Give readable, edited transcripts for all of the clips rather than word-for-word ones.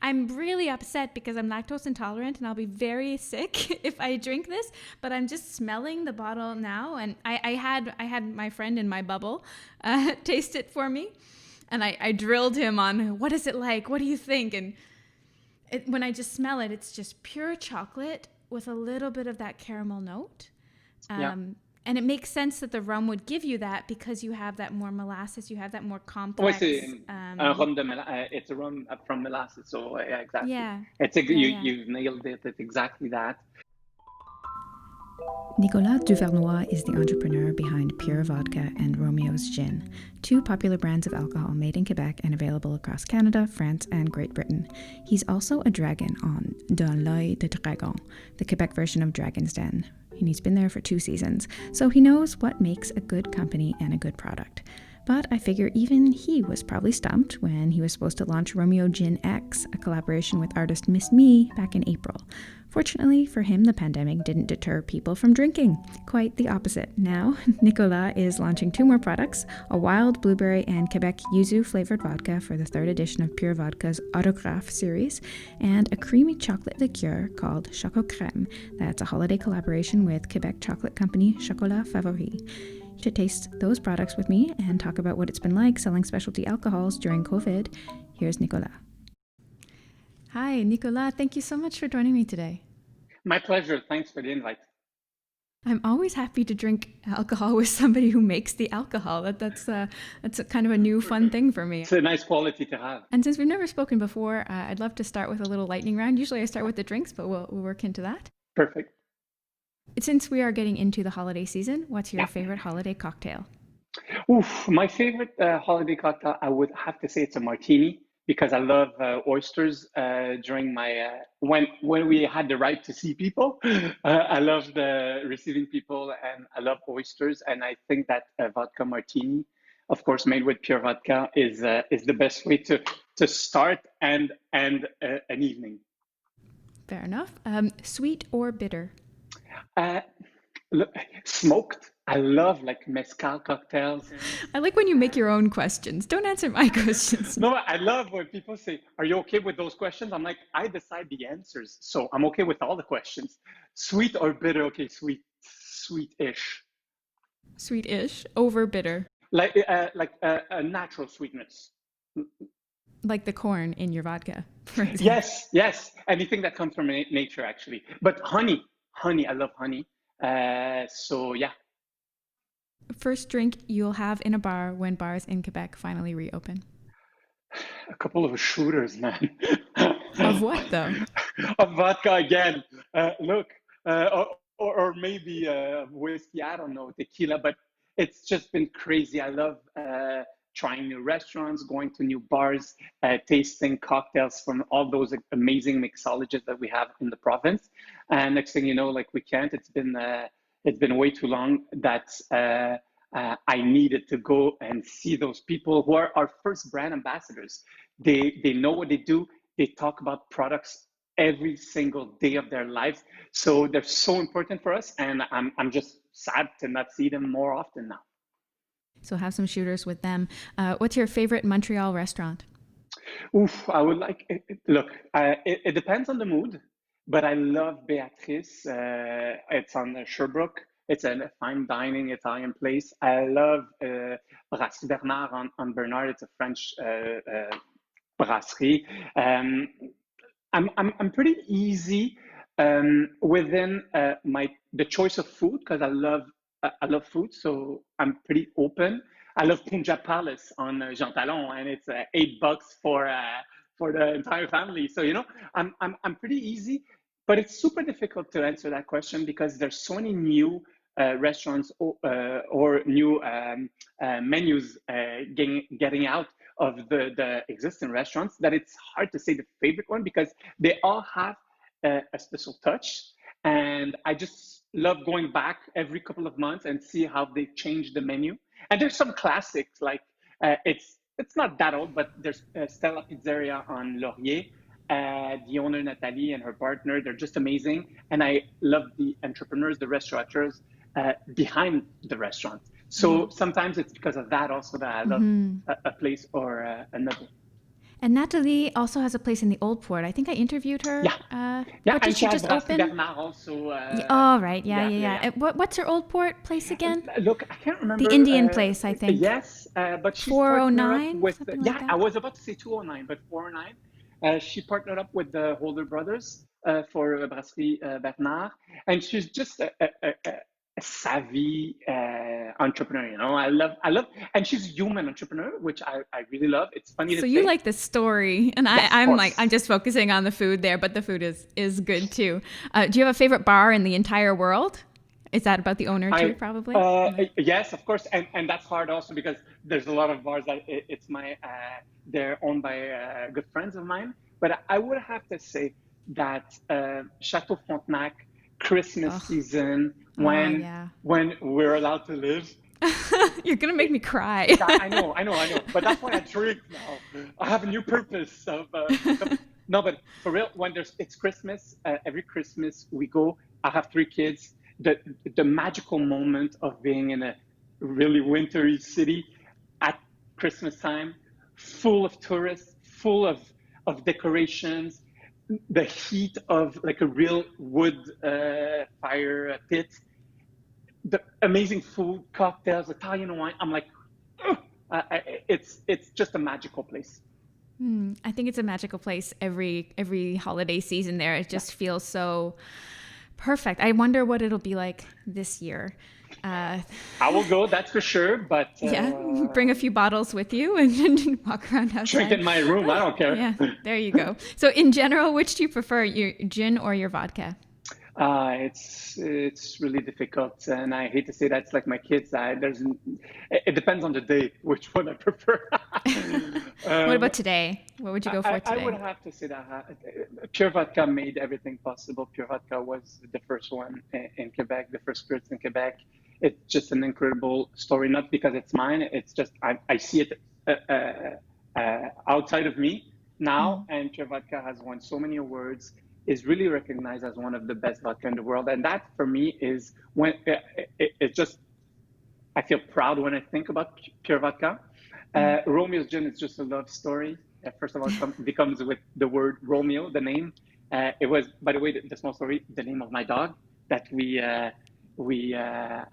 I'm really upset because I'm lactose intolerant and I'll be very sick if I drink this. But I'm just smelling the bottle now, and I had my friend in my bubble taste it for me, and I drilled him on what is it like? What do you think? And when I just smell it, it's just pure chocolate with a little bit of that caramel note. Yeah. And it makes sense that the rum would give you that because you have that more molasses, you have that more Ouais, complex. c'est un rhum de it's a rum from molasses. So yeah, exactly. Yeah, It's a, yeah, yeah. you've nailed it. It's exactly that. Nicolas Duvernois is the entrepreneur behind Pure Vodka and Romeo's Gin, two popular brands of alcohol made in Quebec and available across Canada, France, and Great Britain. He's also a dragon on Dans l'œil de dragon, the Quebec version of Dragon's Den. And he's been there for 2 seasons, so he knows what makes a good company and a good product. But I figure even he was probably stumped when he was supposed to launch Romeo Gin X, a collaboration with artist Miss Me, back in April. Fortunately for him, the pandemic didn't deter people from drinking. Quite the opposite. Now, Nicolas is launching 2 more products, a wild blueberry and Quebec yuzu-flavoured vodka for the 3rd edition of Pure Vodka's Autographe series, and a creamy chocolate liqueur called Choco Crème. That's a holiday collaboration with Quebec chocolate company Chocolats Favoris. To taste those products with me and talk about what it's been like selling specialty alcohols during COVID, here's Nicolas. Hi, Nicolas. Thank you so much for joining me today. My pleasure. Thanks for the invite. I'm always happy to drink alcohol with somebody who makes the alcohol. That's a kind of a new fun thing for me. It's a nice quality to have. And since we've never spoken before, I'd love to start with a little lightning round. Usually I start with the drinks, but we'll work into that. Perfect. Since we are getting into the holiday season, what's your Yeah. favorite holiday cocktail? Oof, my favorite holiday cocktail, I would have to say it's a martini because I love oysters. During my when we had the right to see people, I loved receiving people, and I love oysters. And I think that vodka martini, of course, made with pure vodka, is the best way to start and an evening. Fair enough. Sweet or bitter? Uh, Look, smoked. I love like mezcal cocktails. I like when you make your own questions. Don't answer my questions. No, I love when people say, "Are you okay with those questions?" I'm like, I decide the answers, so I'm okay with all the questions. Sweet or bitter? Okay, sweet, sweet-ish, Sweet-ish over bitter. like a natural sweetness. Like the corn in your vodka, for example. Yes, yes. Anything that comes from nature, actually. But honey, I love honey. So yeah, First drink you'll have in a bar when bars in Quebec finally reopen. a couple of shooters, man. Of what though? Of vodka again. Look, or maybe whiskey. I don't know, tequila. But it's just been crazy. I love trying new restaurants, going to new bars, tasting cocktails from all those amazing mixologists that we have in the province. And next thing you know, like we can't. It's been way too long that I needed to go and see those people who are our first brand ambassadors. They know what they do. They talk about products every single day of their lives. So they're so important for us, and I'm just sad to not see them more often now. So have some shooters with them. What's your favorite Montreal restaurant? Oof, I would like, look, it depends on the mood, but I love Beatrice. It's on Sherbrooke. It's a fine dining Italian place. I love Brasserie Bernard on Bernard. It's a French brasserie. I'm pretty easy within the choice of food because I love food, so I'm pretty open. I love Punjab Palace on Jean Talon, and it's $8 for the entire family. So I'm pretty easy, but it's super difficult to answer that question because there's so many new restaurants or new menus getting out of the existing restaurants that it's hard to say the favorite one because they all have a special touch. And I just love going back every couple of months and see how they change the menu. And there's some classics like it's not that old, but there's Stella Pizzeria on Laurier. The owner Nathalie and her partner, they're just amazing. And I love the entrepreneurs, the restaurateurs behind the restaurant. So sometimes it's because of that also that I love a place or another. And Natalie also has a place in the Old Port. I think I interviewed her. Yeah, yeah, What did and she she has just Brasserie open? Bernard also. Oh, right. Yeah, Yeah, yeah, yeah, yeah. yeah. What's her Old Port place again? Look, I can't The remember. Indian place, I think. Yes, but she's partnered up 409, with. something like Yeah, I that. was about to say 209, but 409. She partnered up with the Holder brothers for Brasserie Bernard, and she's just a savvy entrepreneur. And she's a human entrepreneur, which I really love. It's funny to So you say. like the story, and Yes, of I'm like, I'm course. just focusing on the food there, but the food is good too. Do you have a favorite bar in the entire world? Is that about the owner too, I probably? yes, of course, and that's hard also because there's a lot of bars that it's my they're owned by good friends of mine. But I would have to say that Chateau Frontenac, Christmas Oh, season, oh when yeah. we're allowed to live. You're gonna make It, me cry. I know, I know. But that's why I drink now. I have a new purpose of no, but for real, when it's Christmas, every Christmas we go. I have three kids. The the magical moment of being in a really wintry city at Christmas time, full of tourists, full of decorations, the heat of like a real wood fire pit, the amazing food, cocktails, Italian wine. I'm like, "Ugh." It's just a magical place. I think it's a magical place every holiday season there. It Yeah, just feels so perfect. I wonder what it'll be like this year. Uh, I will go, that's for sure. But yeah, bring a few bottles with you and walk around drink outside. in my room, I don't care. Yeah, there you go. So in general, which do you prefer, your gin or your vodka? It's really difficult, and I hate to say that. It's like my kids. It depends on the day which one I prefer. What um, about today? What would you go for I would today? have to say that Pure Vodka made everything possible. Pure Vodka was the first one in Quebec, the first spirits in Quebec. It's just an incredible story, not because it's mine. It's just I see it outside of me now, Mm. and Pure Vodka has won so many awards, is really recognized as one of the best vodka in the world, and that for me is when it just I feel proud when I think about Pure Vodka. Mm. Romeo's Gin is just a love story. First of all, becomes with the word Romeo, the name. It was, by the way, the small story, the name of my dog that we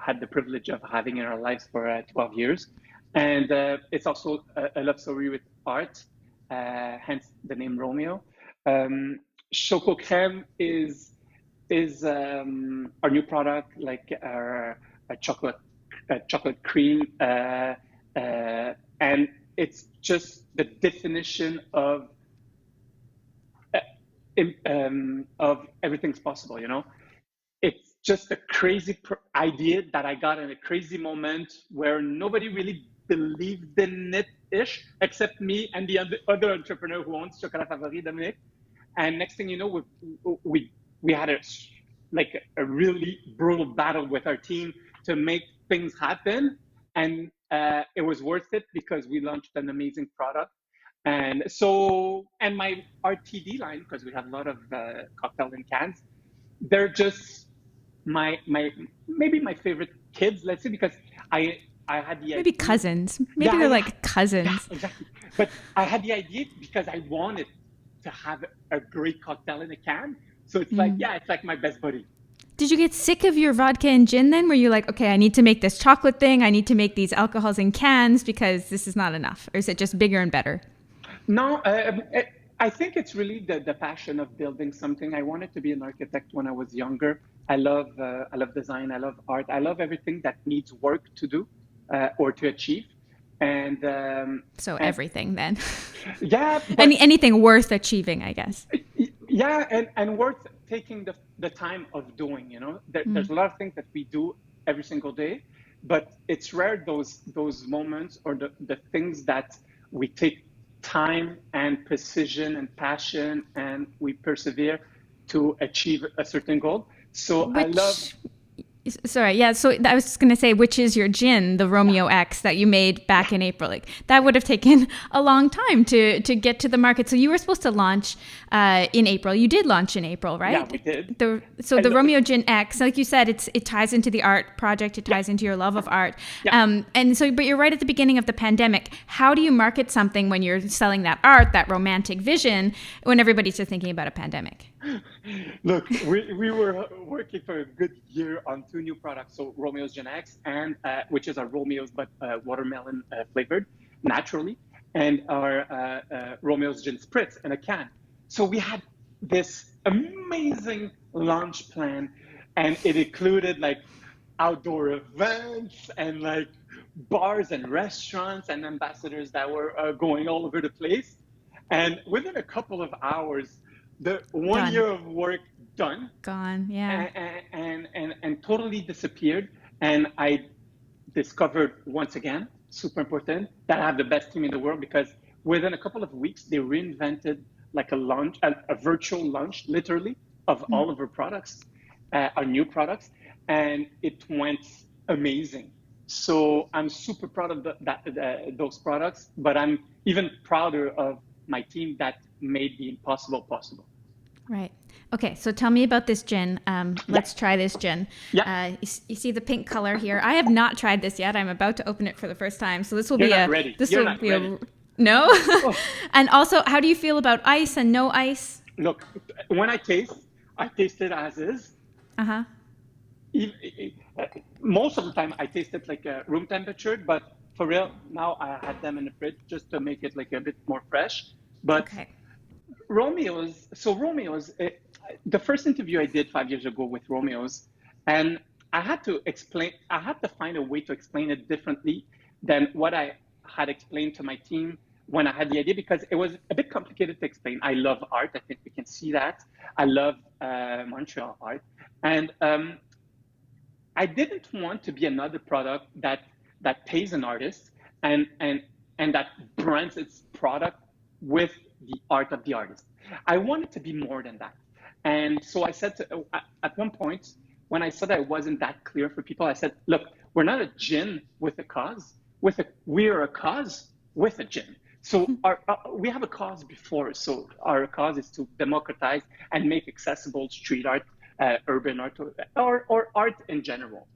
had the privilege of having in our lives for 12 years. And it's also a love story with art, hence the name Romeo. Um, Choco Crème is our new product, like a chocolate cream, and it's just the definition uh, of everything's possible. It's just a crazy idea that I got in a crazy moment where nobody really believed in it ish, except me and the other entrepreneur who owns Chocolats Favoris, Dominic. And next thing you know, we we had a really brutal battle with our team to make things happen, and it was worth it because we launched an amazing product. And my RTD line, because we have a lot of cocktail in cans, they're just my maybe my favorite kids, let's say, because I I had the Maybe idea. cousins. Maybe Yeah, they're yeah, like yeah, cousins. exactly. But I had the idea because I wanted to have a great cocktail in a can. So it's like, Mm. yeah, it's like my best buddy. Did you get sick of your vodka and gin then? Were you like, okay, I need to make this chocolate thing. I need to make these alcohols in cans because this is not enough? Or is it just bigger and better? No, I think it's really the passion of building something. I wanted to be an architect when I was younger. I love design. I love art. I love everything that needs work to do or to achieve. And So and everything then. yeah, but Anything worth achieving, I guess. yeah, and worth taking the time of doing. Mm. There's a lot of things that we do every single day, but it's rare those moments or the things that we take time and precision and passion and we persevere to achieve a certain goal. So I love, Which Sorry, yeah. So I was just gonna say, which is your gin, the Romeo X that you made back in April? Like that would have taken a long time to get to the market. So you were supposed to launch in April. You did launch in April, right? Yeah, we did. The Romeo Gin X, like you said, it ties into the art project. It ties into your love of art. Yeah. And so, but you're right at the beginning of the pandemic. How do you market something when you're selling that art, that romantic vision, when everybody's just thinking about a pandemic? Look, we were working for a good year on 2 new products. So Romeo's Gen X, and which is our Romeo's but watermelon flavored naturally, and our Romeo's Gin Spritz in a can. So we had this amazing launch plan, and it included like outdoor events and like bars and restaurants and ambassadors that were going all over the place. And within a couple of hours, the 1 year of work done, gone, yeah, and totally disappeared. And I discovered once again, super important, that I have the best team in the world, because within a couple of weeks they reinvented like a launch, a virtual launch, literally, of all of our products, our new products, and it went amazing. So I'm super proud of those products, but I'm even prouder of my team that made the impossible possible. Right. Okay, so tell me about this gin. Let's try this gin. Yeah. You see the pink color here. I have not tried this yet. I'm about to open it for the first time. So this will You're be not a ready. this You're will not be ready. a no. Oh. And also, how do you feel about ice and no ice? Look, when I taste it as is. Uh-huh. Most of the time I taste it like room temperature, but for real, now I had them in the fridge just to make it like a bit more fresh. But Okay. Romeo's, the first interview I did 5 years ago with Romeo's, and I had to find a way to explain it differently than what I had explained to my team when I had the idea, because it was a bit complicated to explain. I love art. I think we can see that. I love Montreal art. And I didn't want to be another product that pays an artist and that brands its product with the art of the artist. I wanted to be more than that. And so I said at one point, when I said I wasn't that clear for people, I said, look, we're not a gin with a cause. We're a cause with a gin. So we have a cause before. So our cause is to democratize and make accessible street art, urban art, or art in general.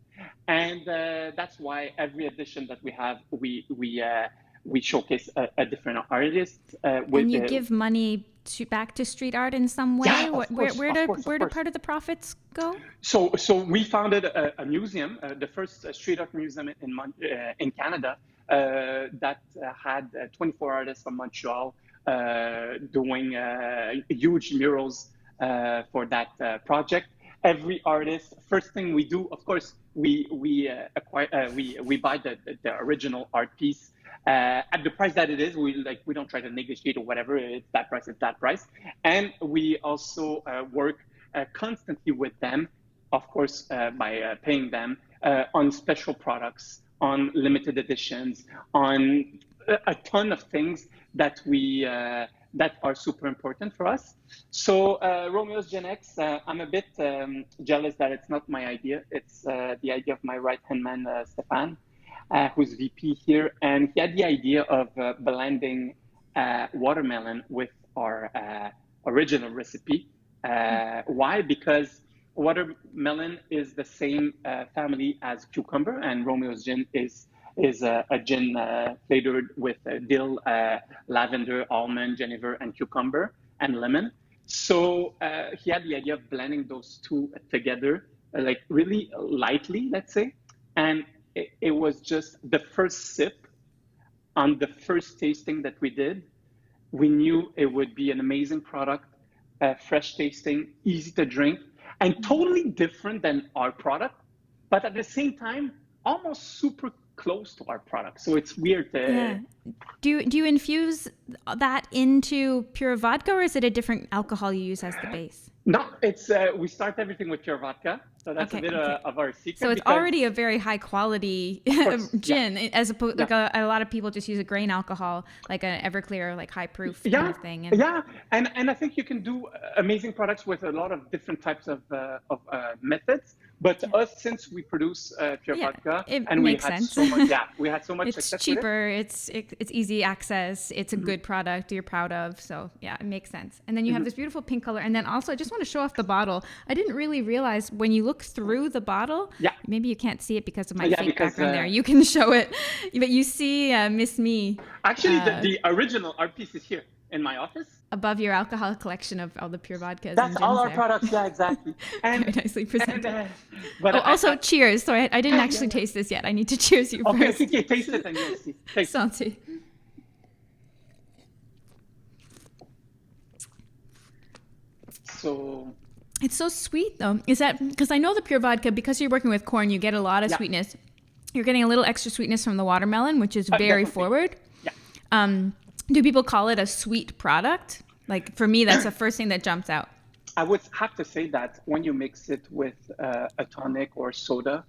And that's why every edition that we have, we showcase a different artist. And you give money back to street art in some way? Yeah, Where do part of the profits go? So we founded a museum, the first street art museum in Canada, that had 24 artists from Montreal doing huge murals for that project. Every artist, first thing we do, of course, we buy the original art piece at the price that it is. We don't try to negotiate or whatever. It's that price. And we also work constantly with them, of course, by paying them on special products, on limited editions, on a ton of things that that are super important for us. So Romeo's Gen X, I'm a bit jealous that it's not my idea. It's the idea of my right-hand man, Stefan, who's VP here. And he had the idea of blending watermelon with our original recipe. Why? Because watermelon is the same family as cucumber, and Romeo's Gin is a gin flavored with dill, lavender, almond, juniper, and cucumber, and lemon. So he had the idea of blending those two together, like really lightly, let's say. And it was just the first sip on the first tasting that we did. We knew it would be an amazing product, fresh tasting, easy to drink, and totally different than our product, but at the same time, almost super close to our product. So it's weird. Yeah. Do you infuse that into pure vodka, or is it a different alcohol you use as the base? No, it's we start everything with pure vodka. So that's a bit of our secret. So it's already a very high quality gin, as opposed like a lot of people just use a grain alcohol, like an Everclear, like high proof kind of thing. And I think you can do amazing products with a lot of different types of methods. But us, since we produce pure vodka, it and makes sense. we had so much It's success cheaper. It's easy access. It's a good product you're proud of. So yeah, it makes sense. And then you have this beautiful pink color. And then also, I just want to show off the bottle. I didn't really realize when you look through the bottle. Yeah. Maybe you can't see it because of my fake because, background there. You can show it, but you see Miss Me. Actually, the original art piece is here in my office. Above your alcohol collection of all the pure vodkas. That's and all our there. products. Yeah, exactly. And, very nicely presented. But also, cheers. Sorry, I didn't actually taste this yet. I need to cheers you first. Okay, taste it and you'll see. Santé. So it's so sweet though. Is that because I know the pure vodka, because you're working with corn, you get a lot of sweetness. You're getting a little extra sweetness from the watermelon, which is very forward. Yeah. Do people call it a sweet product? Like for me, that's the first thing that jumps out. I would have to say that when you mix it with a tonic or soda,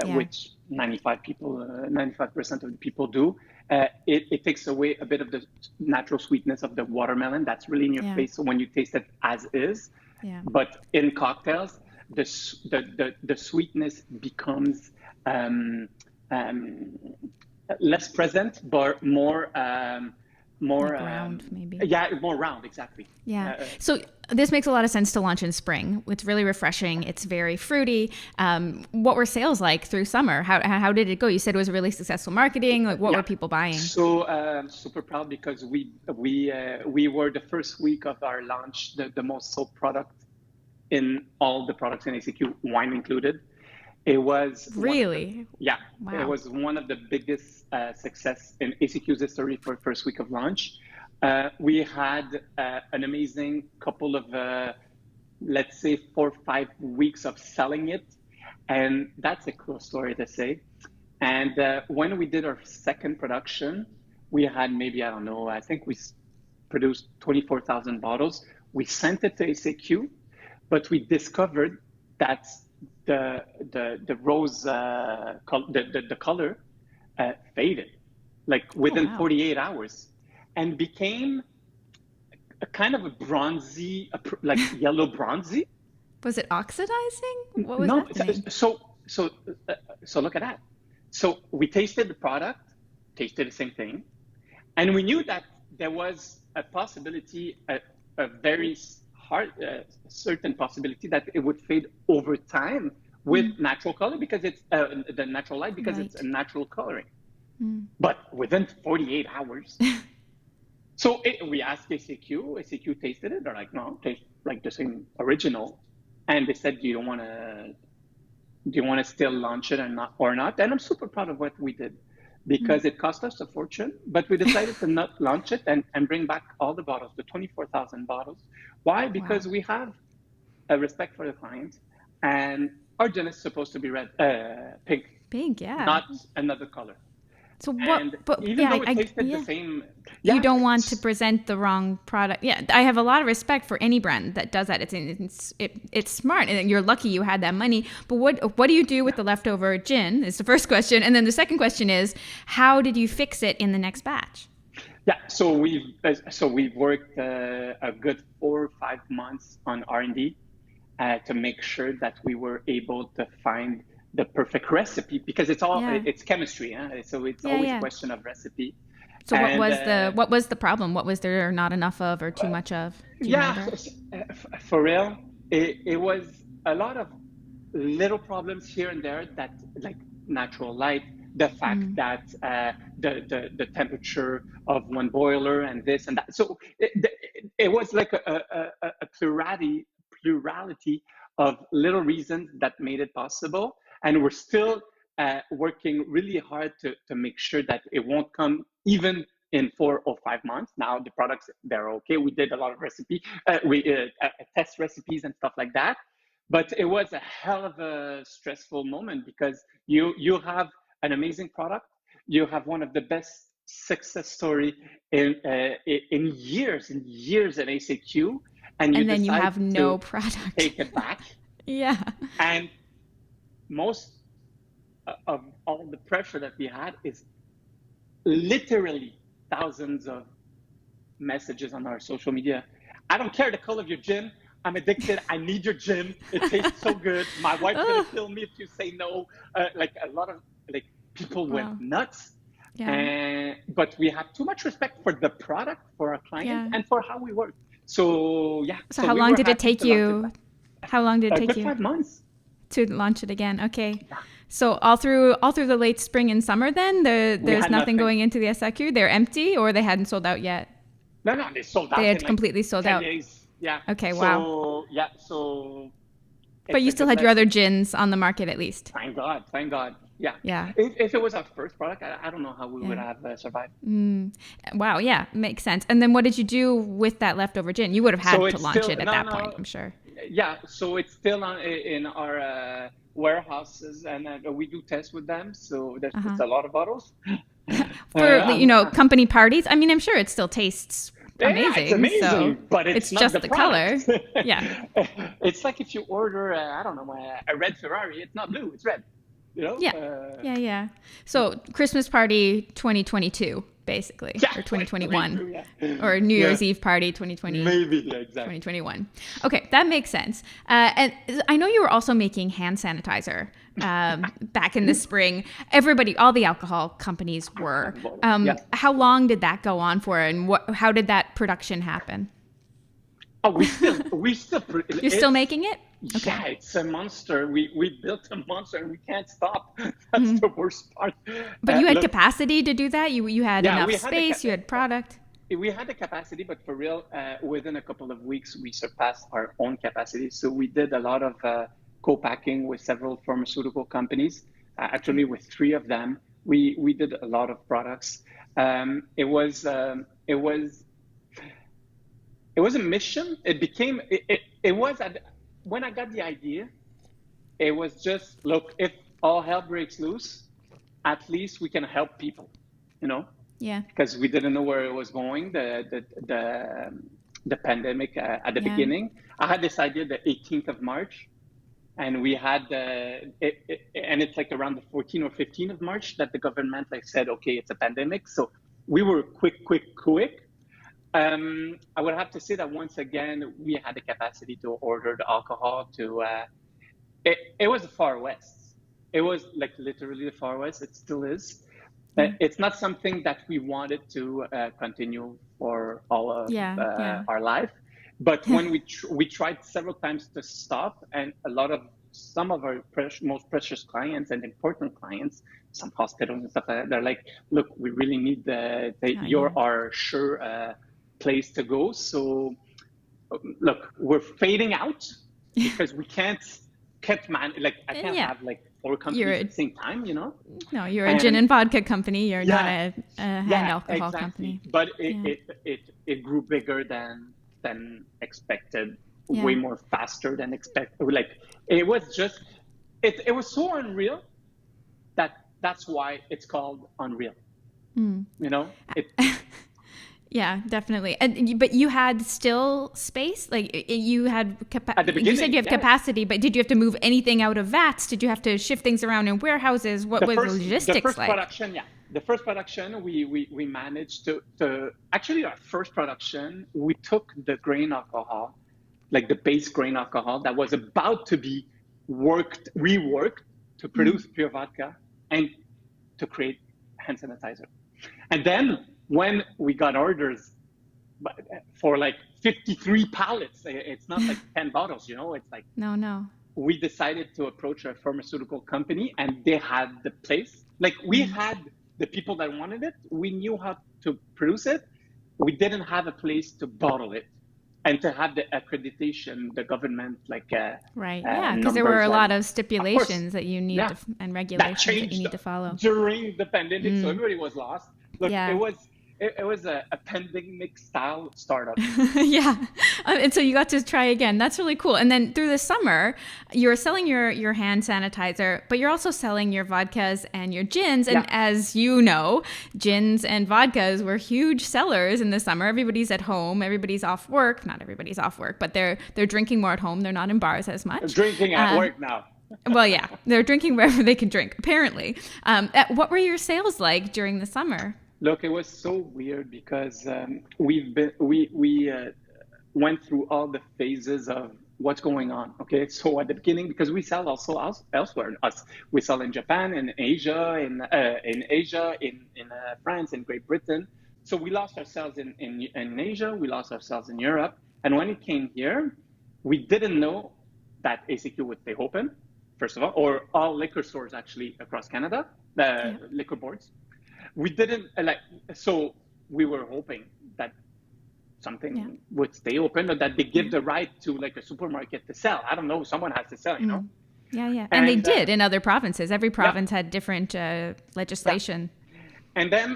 which 95% of the people do, it takes away a bit of the natural sweetness of the watermelon that's really in your face. So when you taste it as is, but in cocktails, the sweetness becomes less present, but more like round, maybe. Yeah, more round, exactly. Yeah. So this makes a lot of sense to launch in spring. It's really refreshing. It's very fruity. What were sales like through summer? How did it go? You said it was really successful marketing. Like, what were people buying? So super proud because we were the first week of our launch, the most sold product in all the products in ACQ, wine included. It was really, wow. It was one of the biggest success in ACQ's history for first week of launch. We had an amazing couple of, let's say, 4 or 5 weeks of selling it, and that's a cool story to say. And when we did our second production, we had maybe, I don't know, I think we produced 24,000 bottles. We sent it to ACQ, but we discovered that the rose the color faded like within 48 hours and became a kind of a bronzy, like yellow bronzy. Was it oxidizing? What was happening? So look at that. So we tasted the product, tasted the same thing, and we knew that there was a possibility, a very hard, certain possibility that it would fade over time with natural color because it's the natural light because it's a natural coloring. But within 48 hours. So we asked ACQ tasted it. They're like, no, tastes like the same original. And they said, do you want to still launch it or not? And I'm super proud of what we did because it cost us a fortune, but we decided to not launch it and bring back all the bottles, the 24,000 bottles. Why? Because we have a respect for the client, and our gin is supposed to be red, pink. Pink, yeah. Not another color. So what? But even though it tasted the same, you don't want to present the wrong product. Yeah, I have a lot of respect for any brand that does that. It's smart, and you're lucky you had that money. But what do you do with the leftover gin? Is the first question, and then the second question is, how did you fix it in the next batch? Yeah, so we've worked a good 4 or 5 months on R&D to make sure that we were able to find the perfect recipe because it's all it's chemistry, so it's always a question of recipe. So what was the problem? What was there not enough of or too much of? For real, it was a lot of little problems here and there that like natural light, the fact that the temperature of one boiler and this and that. So it was like a plurality of little reasons that made it possible. And we're still working really hard to make sure that it won't come even in 4 or 5 months. Now the products, they're okay. We did a lot of test recipes and stuff like that. But it was a hell of a stressful moment because you have an amazing product. You have one of the best success story in years and years at ACQ. And then you have no product. Take it back. Yeah. And most of all the pressure that we had is literally thousands of messages on our social media. I don't care the color of your gin. I'm addicted. I need your gin. It tastes so good. My wife's gonna kill me if you say no. Like a lot of like people went nuts. Yeah. But we have too much respect for the product, for our clients, and for how we work. So yeah. So how long did it take you? How long did it take good you? 5 months to launch it again. Okay. Yeah. So all through the late spring and summer, then there's nothing going into the SAQ. They're empty, or they hadn't sold out yet. No, they sold out. They had completely sold 10 out. days. Yeah. Okay. So, wow. Yeah. So. But you still had your other gins on the market at least. Thank God. Thank God. Yeah. Yeah. If it was our first product, I don't know how we would have survived. Wow. Yeah. Makes sense. And then what did you do with that leftover gin? You would have had to launch it at that point, I'm sure. Yeah. So it's still in our warehouses, and we do tests with them. So there's a lot of bottles. For, company parties. I mean, I'm sure it still tastes amazing. Yeah, it's amazing, so but it's not just the color. Yeah. It's like if you order, I don't know, a red Ferrari, it's not blue, it's red. You know? Yeah. So Christmas party 2022, basically, or 2021, or New Year's Eve party 2020. Maybe, exactly. 2021. Okay, that makes sense. And I know you were also making hand sanitizer back in the spring. All the alcohol companies were. How long did that go on for, and how did that production happen? Oh, we still. You're still making it? Okay. Yeah, it's a monster. We built a monster and we can't stop. That's the worst part. But you had capacity to do that? You had enough space, you had product? We had the capacity, but for real, within a couple of weeks, we surpassed our own capacity. So we did a lot of co-packing with several pharmaceutical companies, actually with 3 of them. We did a lot of products. It was a mission. When I got the idea, it was just, look, if all hell breaks loose, at least we can help people, Yeah. Because we didn't know where it was going, the pandemic at the beginning. I had this idea the 18th of March, and we had and it's like around the 14th or 15th of March that the government said, okay, it's a pandemic. So we were quick. I would have to say that once again, we had the capacity to order the alcohol it was the Far West. It was literally the Far West. It still is. It's not something that we wanted to continue for all of our life. But when we tried several times to stop, and some of our most precious clients and important clients, some hospitals and stuff like that, they're like, look, we really need you're our sure place to go. So look, we're fading out because we can't I can't have 4 companies at the same time, No, you're a gin and vodka company. You're not a hand alcohol company. But it grew bigger than expected, way more faster than expected. It was just it was so unreal that's why it's called Unreal. Yeah, definitely. But you had still space? You had at the beginning, you said you have capacity, but did you have to move anything out of vats? Did you have to shift things around in warehouses? What was the logistics like? The first production, we managed to actually, our first production, we took the grain alcohol, the base grain alcohol that was about to be reworked to produce pure vodka and to create hand sanitizer. And then when we got orders for 53 pallets, it's not 10 bottles, it's No. We decided to approach a pharmaceutical company, and they had the place. We had the people that wanted it. We knew how to produce it. We didn't have a place to bottle it and to have the accreditation, the government, right. Yeah, because there were a lot of stipulations that you need and regulations that you need to follow. During the pandemic, so everybody was lost. Look, it was a pandemic style startup. Yeah. And so you got to try again. That's really cool. And then through the summer, you're selling your hand sanitizer, but you're also selling your vodkas and your gins. And as you know, gins and vodkas were huge sellers in the summer. Everybody's at home. Everybody's off work. Not everybody's off work, but they're drinking more at home. They're not in bars as much. Drinking at work now. Well, yeah, they're drinking wherever they can drink, apparently. What were your sales like during the summer? Look, it was so weird because we went through all the phases of what's going on. Okay, so at the beginning, because we sell also elsewhere, we sell in Japan, in Asia, in France, in Great Britain. So we lost ourselves in Asia, we lost ourselves in Europe, and when it came here, we didn't know that ACQ would stay open, first of all, or all liquor stores actually across Canada, liquor boards. We didn't so we were hoping that something would stay open, or that they give the right to like a supermarket to sell. I don't know, someone has to sell, you know? Yeah. And they did in other provinces. Every province had different legislation. Yeah. And then,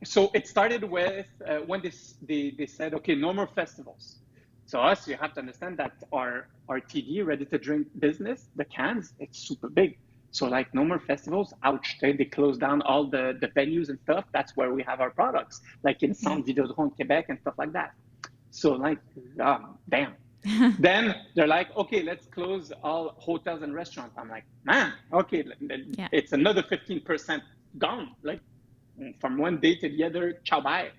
so it started with when they said, okay, no more festivals. So us, you have to understand that our TD, ready to drink business, the cans, it's super big. So like no more festivals, ouch, they closed down all the venues and stuff. That's where we have our products, like in Centre Vidéotron, Quebec and stuff like that. So like, damn. Then they're like, okay, let's close all hotels and restaurants. I'm like, man, okay, it's another 15% gone. Like from one day to the other, ciao, bye.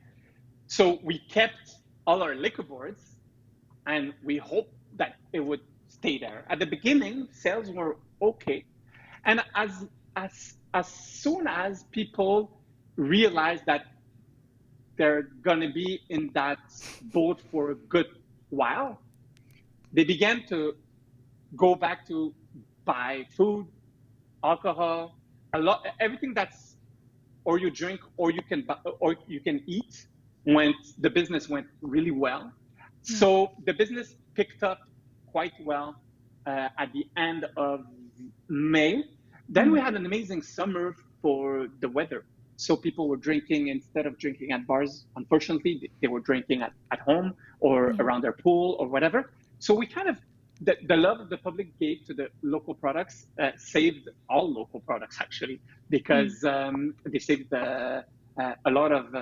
So we kept all our liquor boards and we hoped that it would stay there. At the beginning, sales were okay. And as soon as people realize that they're going to be in that boat for a good while, they began to go back to buy food, alcohol, everything that's, or you drink, or you can eat. The business went really well. So the business picked up quite well at the end of May. Then we had an amazing summer for the weather. So people were drinking, instead of drinking at bars, unfortunately, they were drinking at home or around their pool or whatever. So we kind of, the love the public gave to the local products saved all local products, actually, because they saved a lot of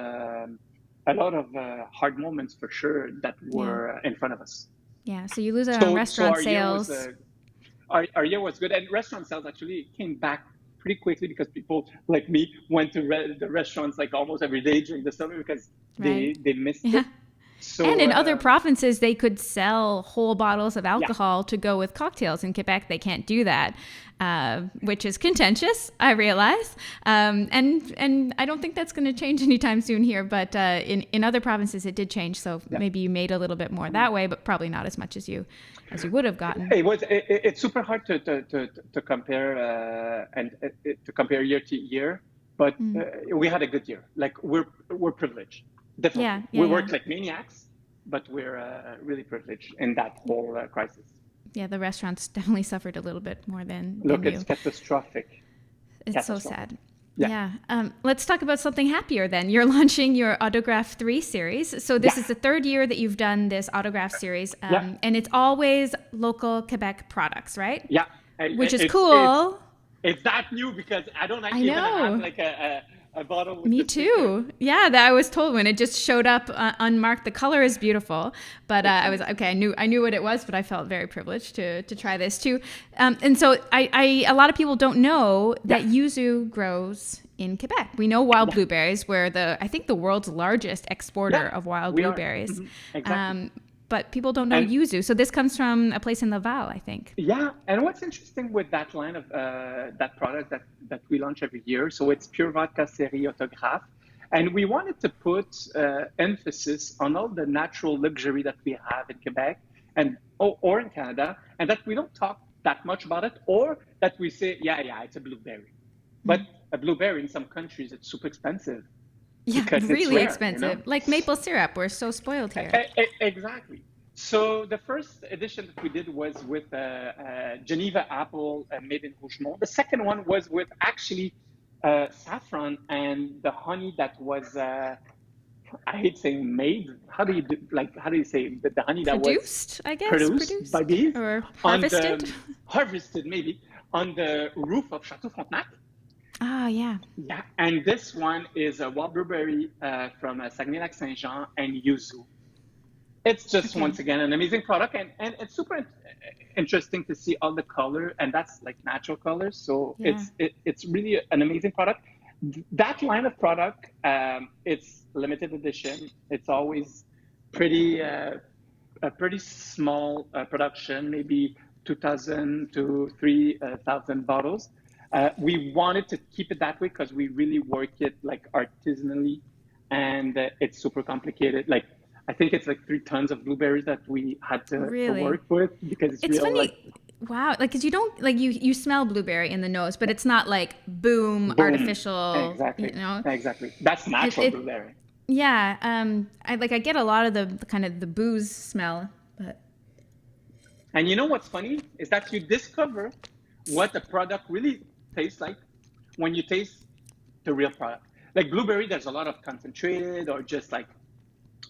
hard moments for sure that were in front of us. Yeah, so you lose out on restaurant sales. Our year was good, and restaurant sales actually came back pretty quickly because people like me went to the restaurants like almost every day during the summer because they missed it. So, and in other provinces, they could sell whole bottles of alcohol to go with cocktails. In Quebec, they can't do that, which is contentious, I realize. And I don't think that's going to change anytime soon here. But in other provinces, it did change. So maybe you made a little bit more that way, but probably not as much as you would have gotten. It's super hard to compare to compare year to year. But we had a good year. Like we're privileged. Definitely. We worked like maniacs, but we're really privileged in that whole crisis. Yeah, the restaurants definitely suffered a little bit more than Look, you. it's catastrophic. It's so sad. Yeah. Let's talk about something happier then. You're launching your Autographe 3 series. So this is the third year that you've done this Autographe series. And it's always local Quebec products, right? Yeah. Which is cool. It's that new because I don't even have like a bottle with Me too. Yeah, that I was told when it just showed up unmarked. The color is beautiful, but I was okay. I knew what it was, but I felt very privileged to try this too. And so a lot of people don't know that yuzu grows in Quebec. We know wild blueberries. We're I think the world's largest exporter of wild blueberries. Exactly. But people don't know yuzu. So this comes from a place in Laval, I think. Yeah, and what's interesting with that line of that product that we launch every year, so it's Pure Vodka Série Autographe, and we wanted to put emphasis on all the natural luxury that we have in Quebec or in Canada, and that we don't talk that much about it, or that we say, it's a blueberry. But a blueberry in some countries, it's super expensive. Yeah, really rare, expensive. You know? Like maple syrup. We're so spoiled here. Exactly. So the first edition that we did was with Geneva apple made in Rougemont. The second one was with actually saffron and the honey that was, I hate saying made. How do you say the honey that produced, I guess? Produced by bees? Or harvested? Harvested, maybe, on the roof of Chateau Frontenac. Ah, yeah. Yeah, and this one is a wild blueberry from Saguenay-Lac-Saint-Jean and yuzu. It's just, once again, an amazing product, and it's super interesting to see all the color, and that's like natural colors, so it's really an amazing product. That line of product, it's limited edition. It's always pretty a pretty small production, maybe 2,000 to 3,000 bottles. We wanted to keep it that way because we really work it like artisanally, and it's super complicated. Like I think it's like 3 tons of blueberries that we had to Really? work with because it's It's real funny. like Wow. Like, cause you don't, like, you smell blueberry in the nose, but it's not like boom, boom. artificial, Exactly. you know? Exactly. That's It, natural it, blueberry. yeah. I get a lot of the kind of the booze smell, but And you know what's funny is that you discover what the product really tastes like when you taste the real product. Like blueberry, there's a lot of concentrated or just like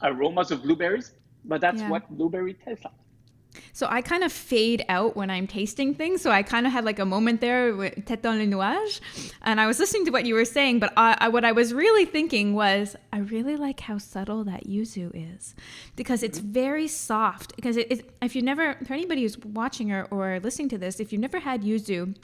aromas of blueberries, but that's yeah. what blueberry tastes like. So I kind of fade out when I'm tasting things. So I kind of had like a moment there with tête dans les nuages. And I was listening to what you were saying, but what I was really thinking was, I really like how subtle that yuzu is because it's very soft. Because if you never, for anybody who's watching or listening to this, if you've never had yuzu,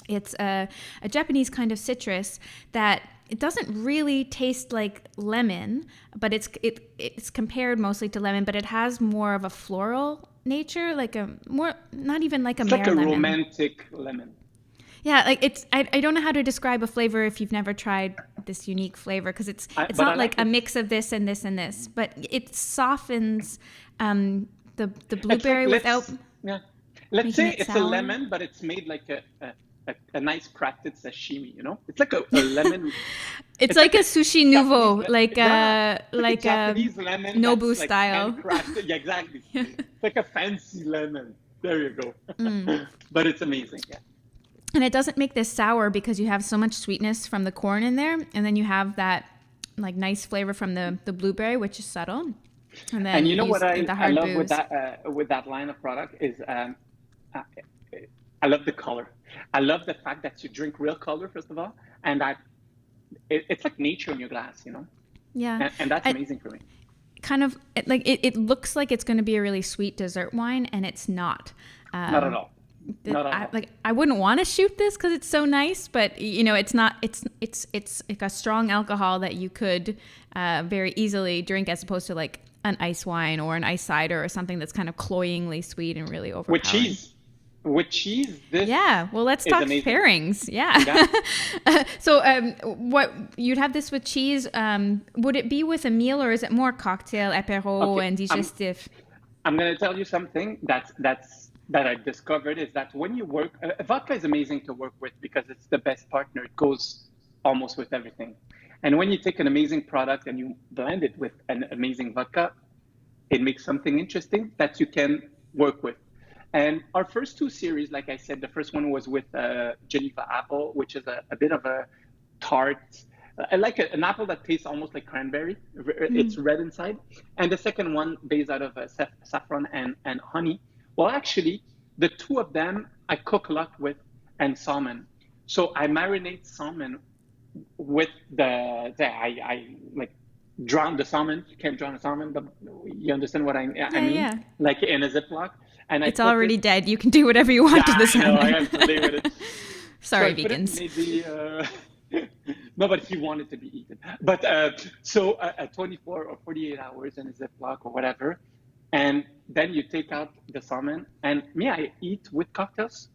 it's a Japanese kind of citrus that it doesn't really taste like lemon, but it's compared mostly to lemon, but it has more of a floral nature, like a more, not even like a It's mere like a lemon. romantic lemon. Yeah, like I don't know how to describe a flavor if you've never tried this unique flavor because it's But not I like like a it. mix of this and this and this, but it softens the It's like blueberry without yeah, let's making say it it's a sour. lemon, but it's made like a nice crafted sashimi. You know, it's like a lemon. It's It's like like a a sushi Japanese, nouveau, like yeah, a it's like a like a Japanese lemon Nobu that's like style. handcrafted. Yeah, exactly. It's like a fancy lemon. There you go. Mm. But it's amazing. Yeah. And it doesn't make this sour because you have so much sweetness from the corn in there, and then you have that like nice flavor from the blueberry, which is subtle, and And then you know what the I hard love booze. with that line of product is uh, I love the color. I love the fact that you drink real color first of all, and that it's like nature in your glass, you know, Yeah, and that's I, amazing for me. kind of it looks like it's going to be a really sweet dessert wine, and it's not. Not at Um, all. Not at all. I wouldn't want to shoot this because it's so nice, but you know it's not. It's like a strong alcohol that you could very easily drink as opposed to like an ice wine or an ice cider or something that's kind of cloyingly sweet and really With overpowering. cheese, with cheese, this Yeah, well, let's is talk amazing. pairings. Yeah. Yeah. So, what you'd have this with cheese? Would it be with a meal or is it more cocktail, apéro, Okay. and digestif? I'm going to tell you something that I discovered is that when you work, vodka is amazing to work with because it's the best partner. It goes almost with everything. And when you take an amazing product and you blend it with an amazing vodka, it makes something interesting that you can work with. And our first 2 series, like I said, the first one was with Geneva apple, which is a bit of a tart. I like an apple that tastes almost like cranberry. It's red inside. And the second one, based out of saffron and honey. Well, actually, the two of them I cook a lot with, and salmon. So I marinate salmon with I like drown the salmon. You can't drown a salmon, but you understand what I Yeah, mean? yeah. Like in a Ziploc. And I It's put already it, dead. You can do whatever you want yeah, to the I know, I salmon. have to play with it. So I Sorry, put it vegans. maybe, no, but he wanted to be eaten. But so at 24 or 48 hours in a Ziploc or whatever. And then you take out the salmon. And me, I eat with cocktails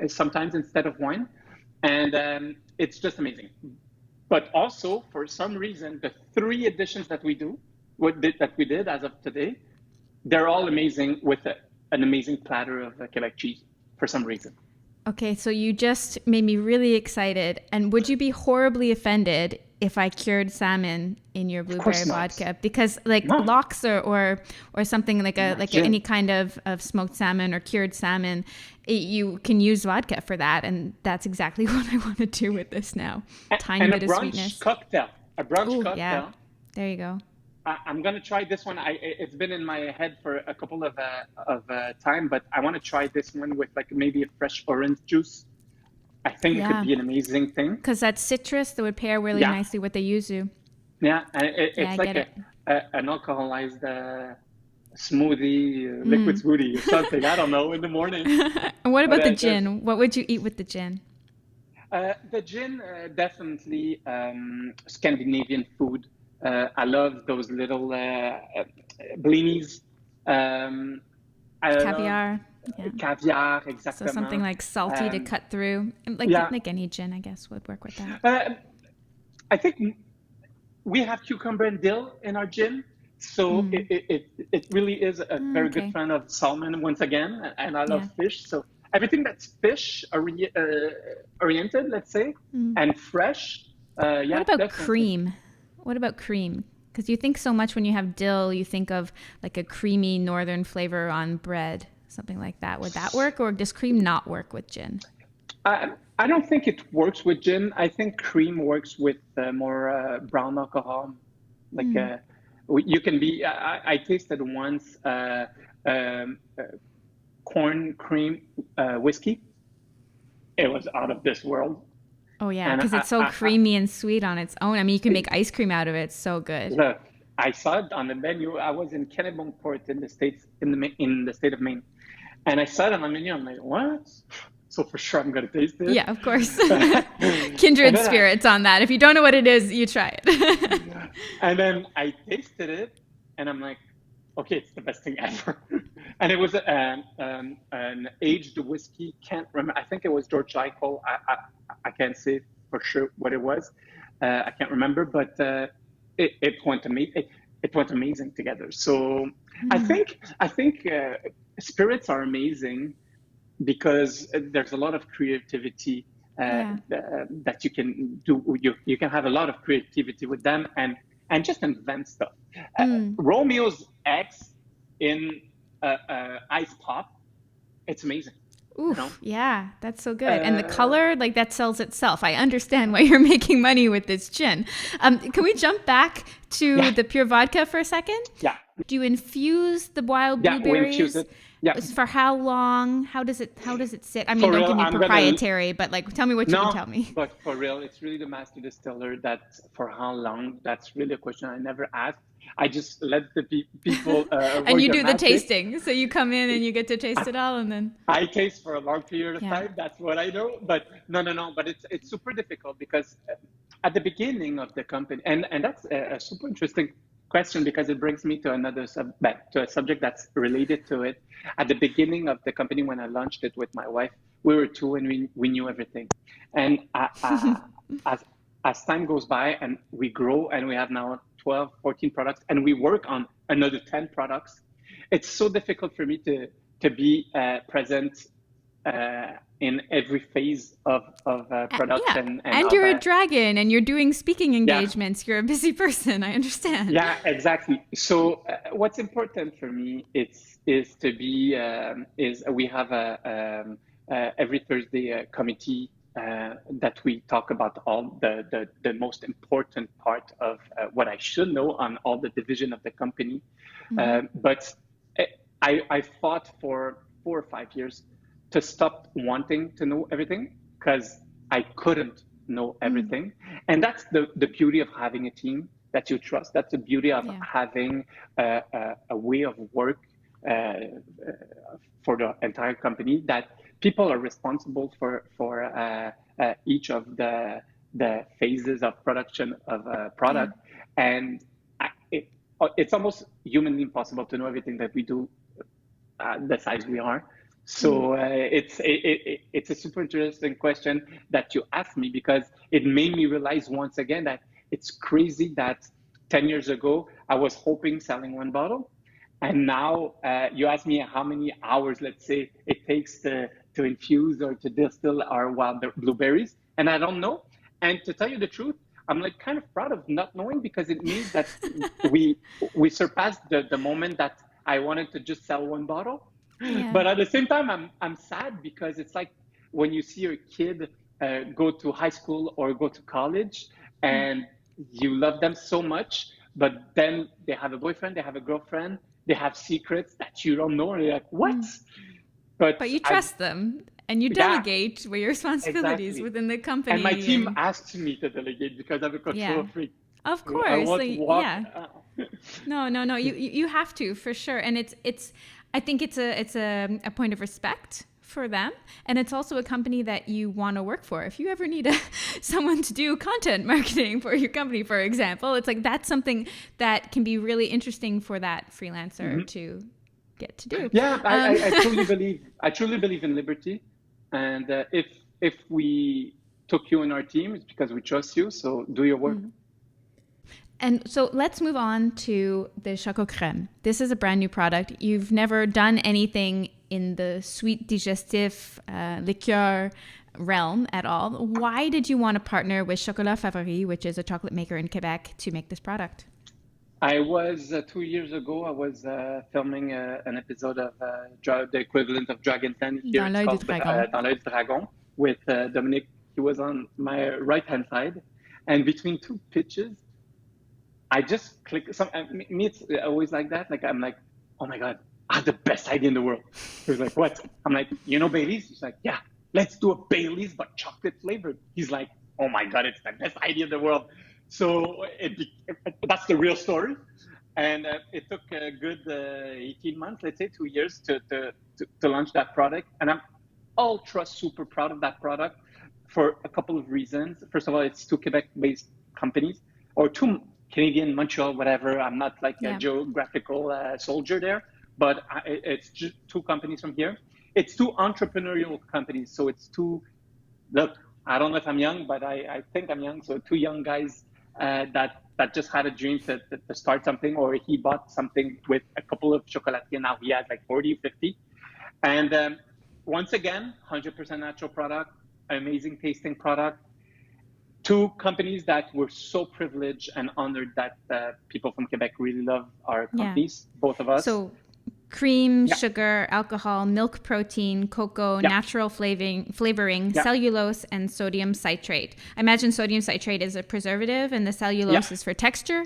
sometimes instead of wine. And it's just amazing. But also, for some reason, the 3 editions that we do, that we did as of today, they're all amazing with an amazing platter of Quebec cheese for some reason. Okay, so you just made me really excited. And would you be horribly offended if I cured salmon in your Of blueberry course not. vodka? Because like No, lox or something like any imagine. kind of smoked salmon or cured salmon, you can use vodka for that, and that's exactly what I want to do with this now. Tiny And bit of sweetness. a brunch Oh yeah, cocktail. there you go. I'm gonna try this one. It's been in my head for a couple of time, but I want to try this one with like maybe a fresh orange juice. I think it could Yeah, be an amazing thing. because that's citrus that would pair really Yeah, nicely with the yuzu. yeah, and Yeah, I it's get like it. an alcoholized smoothie, liquid Mm. smoothie or something. I don't know in the morning, And what but about the gin? What would you eat with the gin? the gin definitely Scandinavian food. I love those little blinis Um, I don't know, Caviar. Yeah. caviar, So something exactement. like salty to Um, cut through. And yeah, like any gin, I guess, would work with that. I think we have cucumber and dill in our gin. So Mm. it really is a very good Okay. friend of salmon once again, and I love Yeah. fish. So everything that's oriented, let's say, Mm. and fresh, What yeah, about definitely. cream? What about cream? Because you think so much when you have dill, you think of like a creamy northern flavor on bread, something like that. Would that work, or does cream not work with gin? I don't think it works with gin. I think cream works with more brown alcohol. Like Mm. you can be. I tasted once um, uh, corn cream whiskey. It was out of this world. Oh yeah, And because it's so creamy and sweet on its own. I mean, you can make ice cream out of it. It's so good. look, I saw it on the menu. I was in Kennebunkport in the states, in the state of Maine, and I saw it on the menu. I'm like, what? So for sure, I'm gonna taste it. Yeah, of course. And Kindred then spirits on that. If you don't know what it is, you try it. and then I tasted it, and I'm like, okay, it's the best thing ever. And it was an aged whiskey. Can't remember. I think it was George Michael. I can't say for sure what it was. I can't remember, but it went it went amazing together. So Mm. I think spirits are amazing because there's a lot of creativity Yeah. that you can do. You can have a lot of creativity with them and just invent stuff. Mm. Romeo's X in ice pop, it's amazing. You know, Oof, yeah, that's so good. And the uh, color, like that sells itself. I understand why you're making money with this gin. Can we jump back to yeah, the pure vodka for a second? yeah, Do you infuse the wild yeah. We infuse blueberries? it. Yeah, For how long? How does it sit? I mean, for don't real. give me I'm gonna proprietary, but like tell me what you can no, tell me. but for real, it's really the master distiller that for how long? That's really a question I never asked. I just let the people And work you their do the magic. tasting. So you come in and you get to taste it all and then I taste for a long period of yeah. time. That's what I know. But no, no, no. But it's super difficult because at the beginning of the company, and that's a super interesting question because it brings me to another back to a subject that's related to it. At the beginning of the company, when I launched it with my wife, we were two and we knew everything. And as as time goes by and we grow and we have now 12, 14 products and we work on another 10 products, it's so difficult for me to be present in every phase of Yeah. production and And of you're a dragon and you're doing speaking yeah, engagements. You're a busy person. I understand. yeah, exactly. So what's important for me is to be is we have a every Thursday committee that we talk about all the most important part of what I should know on all the division of the company. Hmm. But I fought for 4 or 5 years to stop wanting to know everything because I couldn't know Mm. everything. And that's the beauty of having a team that you trust. That's the beauty of Yeah. having a way of work for the entire company that people are responsible for each of the phases of production of a Yeah. product. And it's almost humanly impossible to know everything that we do the size we are. Mm. So it's a super interesting question that you asked me because it made me realize once again that it's crazy that 10 years ago I was hoping selling one bottle, and now you ask me how many hours, let's say, it takes to infuse or to distill our wild blueberries, and I don't know. And to tell you the truth, I'm like kind of proud of not knowing because it means that we we surpassed the moment that I wanted to just sell one bottle. Yeah. But at the same time, I'm sad because it's like when you see your kid go to high school or go to college Mm. and you love them so much, but then they have a boyfriend, they have a girlfriend, they have secrets that you don't know, and you're like, what? Mm. But But you I, trust them and you yeah, delegate your responsibilities exactly. within the And my company team and asks me to delegate because I'm a control yeah. freak. Of I course. want to Like, walk. yeah. No, no, no. You have to for sure, and it's. I think it's a point of respect for them, and it's also a company that you want to work for. If you ever need someone to do content marketing for your company, for example, it's like that's something that can be really interesting for that freelancer Mhm. to get to do. Yeah, I truly believe in liberty. And if we took you in our team, it's because we trust you. So do your work. And so let's move on to the Choco Crème. This is a brand new product. You've never done anything in the sweet digestif liqueur realm at all. Why did you want to partner with Chocolats Favoris, which is a chocolate maker in Quebec, to make this product? I was 2 years ago. I was filming an episode of the equivalent of Dragon 10 here. Dans l'œil du dragon. Dans l'œil du dragon with Dominic. He was on my right hand side, and between two pitches, I just clicked. Me, it's always like that. Like I'm like, oh my god, I have the best idea in the world. He was like, what? I'm like, Baileys? He's like, yeah, let's do a Baileys but chocolate flavored. He's like, oh my god, it's the best idea in the world. So that's the real story. And it took a good 18 months, let's say 2 years to launch that product. And I'm ultra super proud of that product for a couple of reasons. First of all, it's two Quebec-based companies, or two Canadian, Montreal, whatever. I'm not like a geographical soldier there, but it's just two companies from here. It's two entrepreneurial companies. So it's look, I don't know if I'm young, but I think I'm young. So two young guys that just had a dream to start something, or he bought something with a couple of chocolatiers. Now he has like 40, 50. And once again, 100% natural product, amazing tasting product. Two companies that were so privileged and honored that people from Quebec really love our companies, both of us. So cream, sugar, alcohol, milk protein, cocoa, natural flavoring, cellulose, and sodium citrate. I imagine sodium citrate is a preservative and the cellulose is for texture?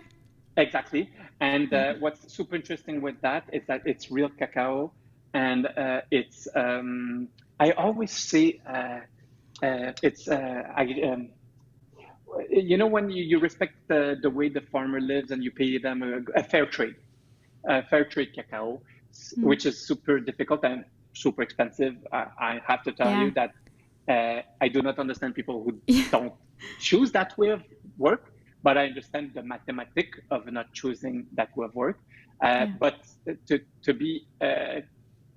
Exactly. And what's super interesting with that is that it's real cacao. And it's, I always say, it's, when you respect the way the farmer lives and you pay them a fair trade cacao, which is super difficult and super expensive. I have to tell you that I do not understand people who don't choose that way of work, but I understand the mathematics of not choosing that way of work. But to be a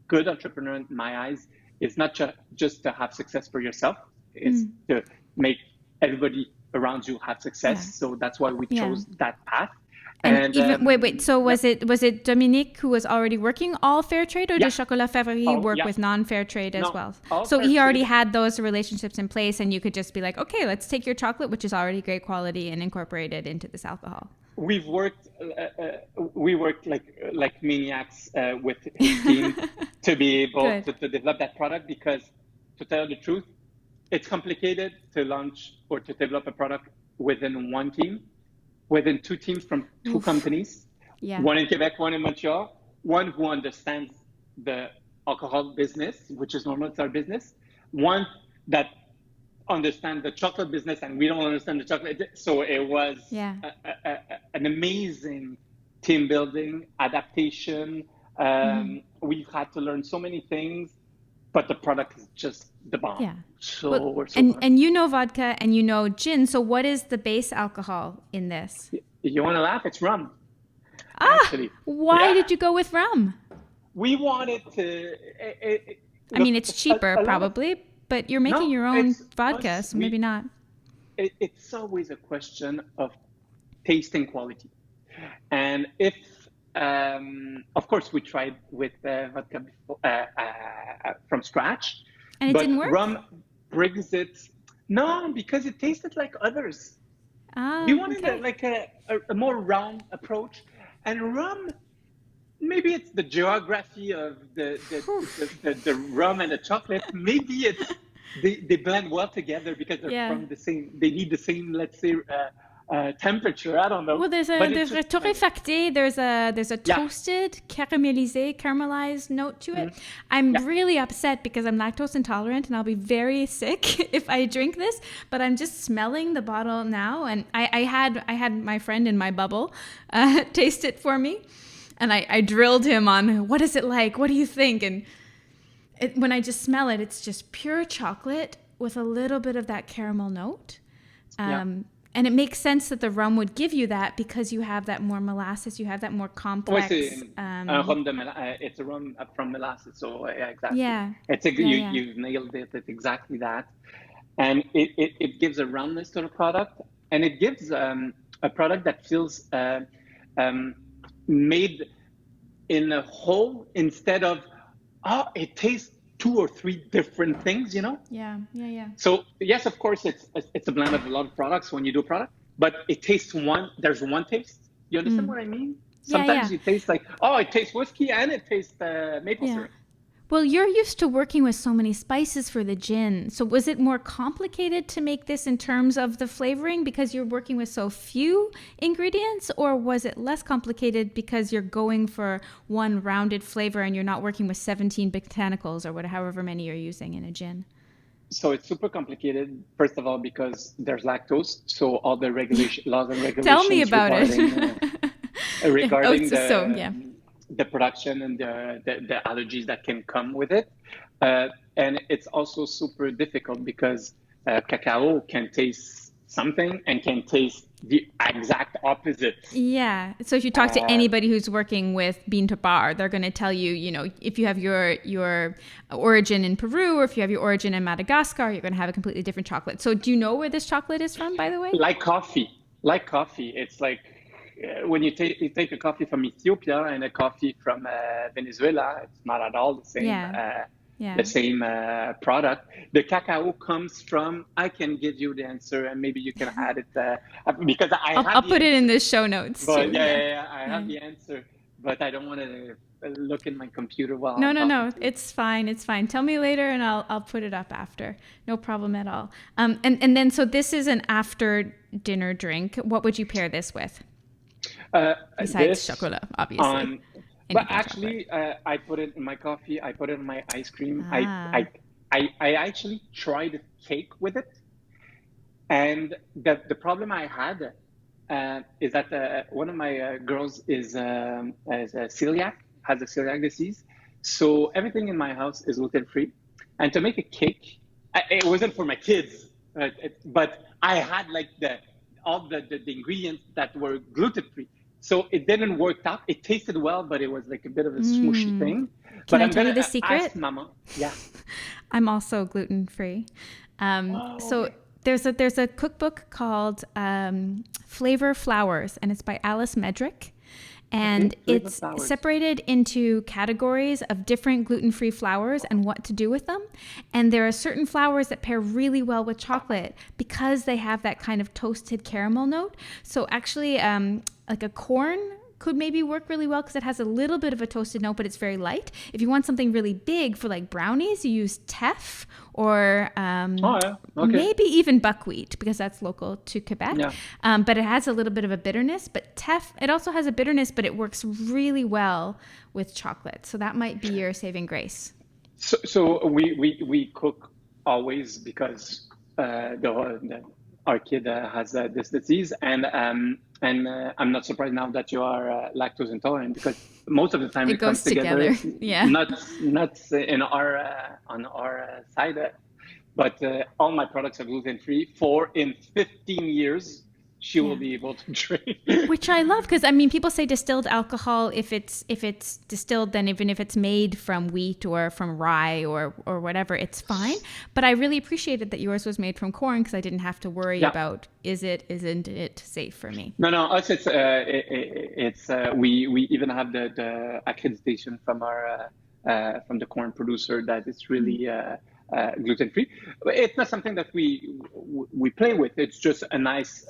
good entrepreneur in my eyes is not just to have success for yourself, it's to make everybody around you have success. So that's why we chose that path. And even, wait. So was it Dominique who was already working all fair trade, or did Chocolats Favoris work with non-fair trade as well? So he already had those relationships in place, and you could just be like, okay, let's take your chocolate, which is already great quality, and incorporate it into this alcohol. We worked like maniacs with his team to be able to develop that product, because to tell you the truth, it's complicated to launch or to develop a product within one team. Within two teams from two companies, one in Quebec, one in Montreal, one who understands the alcohol business, which is normal, it's our business, one that understands the chocolate business and we don't understand the chocolate. So it was an amazing team building, adaptation. We've had to learn so many things, but the product is just the bomb. Yeah. So we're so and you know vodka and you know gin. So what is the base alcohol in this? You want to laugh? It's rum. Actually. Why did you go with rum? We wanted to. It's cheaper probably, but you're making your own vodka, so maybe not. It's always a question of tasting quality, and if. Of course, we tried with vodka from scratch, and it didn't work. Rum brings it. No, because it tasted like others. We wanted a more round approach, and rum. Maybe it's the geography of the rum and the chocolate. Maybe it's they blend well together because they're from the same. They need the same, let's say. Temperature, I don't know. Well, there's a torréfacté, there's a toasted, caramelized note to it. I'm really upset because I'm lactose intolerant and I'll be very sick if I drink this, but I'm just smelling the bottle now, and I had my friend in my bubble taste it for me, and I drilled him on what is it like, what do you think, and when I just smell it, it's just pure chocolate with a little bit of that caramel note. And it makes sense that the rum would give you that because you have that more molasses, you have that more Ouais, complex. c'est un rhum de it's a rum from molasses. So yeah, exactly. Yeah. It's a, Yeah, you yeah. you've nailed it. It's exactly that, and it gives a roundness to the product, and it gives a product that feels um, made in a whole instead of it tastes two or three different things, you know. Yeah, yeah, yeah. So yes, of course, it's a blend of a lot of products when you do a product, but it tastes one. There's one taste. You understand what I mean? Yeah, yeah. Sometimes you taste like, oh, it tastes whiskey and it tastes maple Yeah. syrup. Well, you're used to working with so many spices for the gin. So was it more complicated to make this in terms of the flavoring because you're working with so few ingredients? Or was it less complicated because you're going for one rounded flavor and you're not working with 17 botanicals or however many you're using in a gin? So it's super complicated. First of all, because there's lactose, so all the laws and regulations Tell me about regarding it. the production and the allergies that can come with it. And it's also super difficult because cacao can taste something and can taste the exact opposite. Yeah. So if you talk to anybody who's working with bean to bar, they're going to tell you, you know, if you have your origin in Peru or if you have your origin in Madagascar, you're going to have a completely different chocolate. So do you know where this chocolate is from, by the way? Like coffee. It's like when you take a coffee from Ethiopia and a coffee from Venezuela, it's not at all the same. The same product. The cacao comes from. I can give you the answer, and maybe you can add it because I'll put it in the show notes. But I have the answer, but I don't want to look in my computer while. No. It's fine. It's fine. Tell me later, and I'll put it up after. No problem at all. And then so this is an after dinner drink. What would you pair this with? Besides chocolate, obviously. But actually, I put it in my coffee. I put it in my ice cream. I actually tried cake with it, and the problem I had is that one of my girls is a celiac, has a celiac disease, so everything in my house is gluten free. And to make a cake, it wasn't for my kids, but I had like all the ingredients that were gluten free. So it didn't work out. It tasted well, but it was like a bit of a smooshy thing. Can I tell you the secret? Ask Mama. Yeah. I'm also gluten free. So there's a cookbook called Flavor Flours, and it's by Alice Medrick. And it's separated into categories of different gluten-free flours and what to do with them. And there are certain flours that pair really well with chocolate because they have that kind of toasted caramel note. So actually, like a corn could maybe work really well because it has a little bit of a toasted note, but it's very light. If you want something really big for like brownies, you use teff or maybe even buckwheat because that's local to Quebec. Yeah. But it has a little bit of a bitterness. But teff, it also has a bitterness, but it works really well with chocolate. So that might be your saving grace. So we cook always because our kid has this disease, and I'm not surprised now that you are lactose intolerant because most of the time it comes together. Yeah, nuts in on our side, but all my products are gluten free. In 15 years, she will be able to drink. Which I love because I mean, people say distilled alcohol. If it's distilled, then even if it's made from wheat or from rye or whatever, it's fine. But I really appreciated that yours was made from corn because I didn't have to worry about isn't it safe for me. No, us it's we even have the accreditation from our from the corn producer that it's really. Gluten free. It's not something that we play with. It's just a nice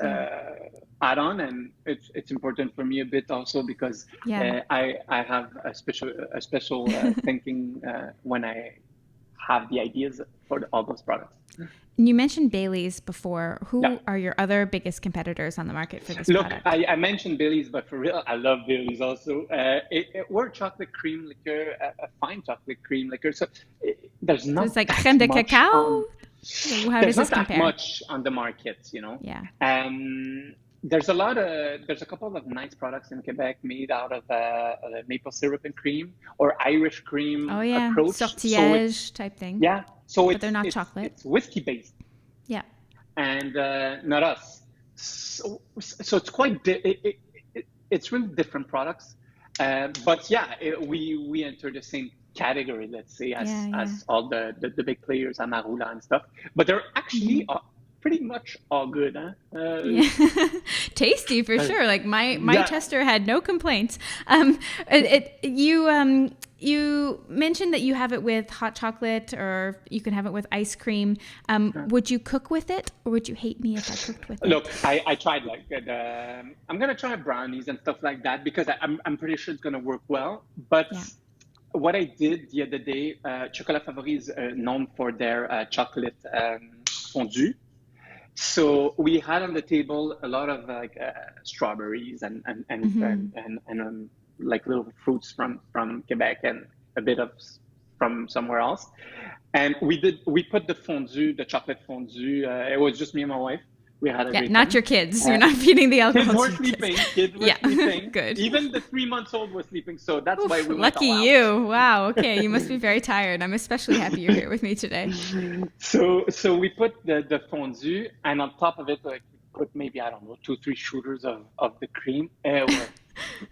add-on, and it's important for me a bit also because I have a special thinking when I have the ideas for all those products. You mentioned Bailey's before. Who are your other biggest competitors on the market for this product? I mentioned Bailey's, but for real, I love Bailey's also. We're chocolate cream liqueur, a fine chocolate cream liqueur. So there's not. So it's like crème de cacao. How does this compare? There's not that much on the market, you know. Yeah. There's a couple of nice products in Quebec made out of maple syrup and cream or Irish cream approach. Sortilège type thing. Yeah. But they're not chocolate. It's whiskey based. Yeah. And not us. So it's quite it's really different products, but yeah, we enter the same category, let's say, as all the big players, Amarula and stuff. But they're actually pretty much all good, huh? Tasty for sure. Like my tester had no complaints. You mentioned that you have it with hot chocolate, or you can have it with ice cream. Would you cook with it, or would you hate me if I cooked with it? Look, I tried like I'm gonna try brownies and stuff like that because I'm pretty sure it's gonna work well. But what I did the other day, Chocolats Favoris is known for their chocolate fondue. So we had on the table a lot of like strawberries and like little fruits from Quebec and a bit of from somewhere else. And we put the chocolate fondue. It was just me and my wife. We had a great not time. Your kids. You're not feeding the alcohol. Kids were sleeping. Sleeping. Good. Even the 3-month-old was sleeping. So that's why we went lucky all out. you. Wow. Okay. You must be very tired. I'm especially happy you're here with me today. So we put the fondue, and on top of it, like, put maybe, I don't know, 2-3 shooters of the cream.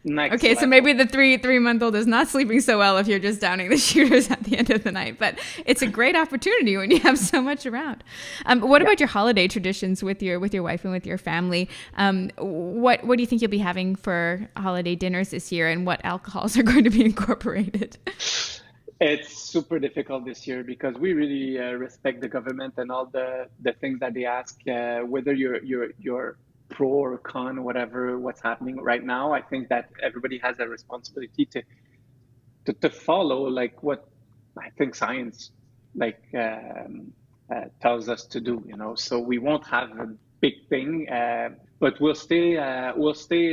Okay, so maybe the 3-month-old is not sleeping so well if you're just downing the shooters at the end of the night. But it's a great opportunity when you have so much around. What about your holiday traditions with your wife and with your family? What do you think you'll be having for holiday dinners this year, and what alcohols are going to be incorporated? It's super difficult this year because we really respect the government and all the things that they ask, whether you're pro or con or whatever, what's happening right now. I think that everybody has a responsibility to follow like what I think science like tells us to do, so we won't have a big thing, but we'll stay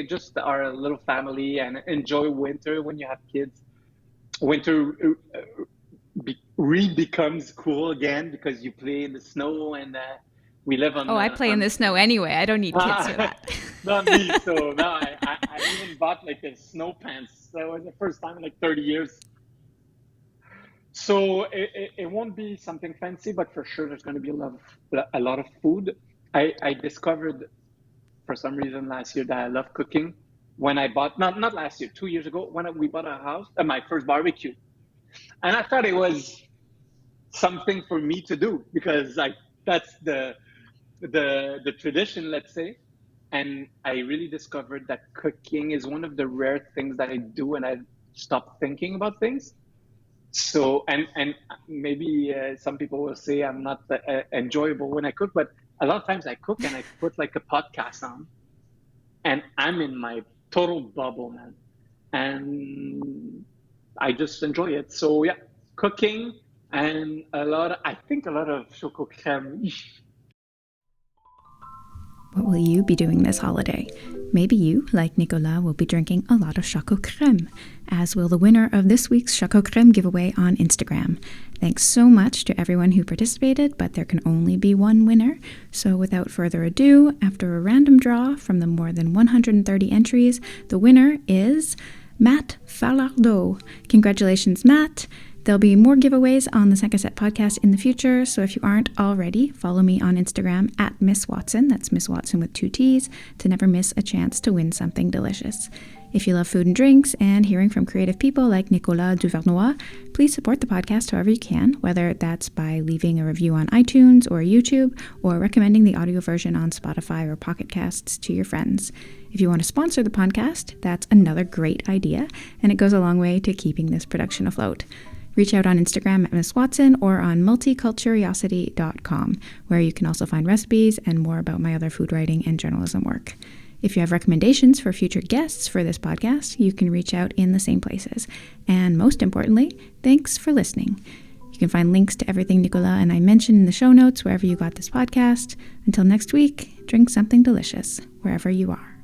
just our little family and enjoy winter. When you have kids, winter becomes cool again because you play in the snow, and we live on. I play in the snow anyway. I don't need kids for that. Not me. So now I even bought like a snow pants. That was the first time in like 30 years. So it won't be something fancy, but for sure there's going to be a lot of food. I discovered for some reason last year that I love cooking. When I bought, not last year, 2 years ago, when we bought a house, my first barbecue, and I thought it was something for me to do because that's the tradition, let's say. And I really discovered that cooking is one of the rare things that I do, and I stopped thinking about things. So, and maybe some people will say I'm not enjoyable when I cook, but a lot of times I cook and I put like a podcast on, and I'm in my total bubble, man, and I just enjoy it. So yeah, cooking and a lot of Choco Crème. What will you be doing this holiday? Maybe you, like Nicolas, will be drinking a lot of Choco Crème, as will the winner of this week's Choco Crème giveaway on Instagram. Thanks so much to everyone who participated, but there can only be one winner. So without further ado, after a random draw from the more than 130 entries, the winner is Matt Falardeau. Congratulations, Matt. There'll be more giveaways on the Second Set podcast in the future, so if you aren't already, follow me on Instagram at Miss Watson, that's Miss Watson with 2 T's, to never miss a chance to win something delicious. If you love food and drinks and hearing from creative people like Nicolas Duvernois, please support the podcast however you can, whether that's by leaving a review on iTunes or YouTube, or recommending the audio version on Spotify or Pocket Casts to your friends. If you want to sponsor the podcast, that's another great idea, and it goes a long way to keeping this production afloat. Reach out on Instagram at Miss Watson or on multiculturiosity.com, where you can also find recipes and more about my other food writing and journalism work. If you have recommendations for future guests for this podcast, you can reach out in the same places. And most importantly, thanks for listening. You can find links to everything Nicolas and I mentioned in the show notes wherever you got this podcast. Until next week, drink something delicious wherever you are.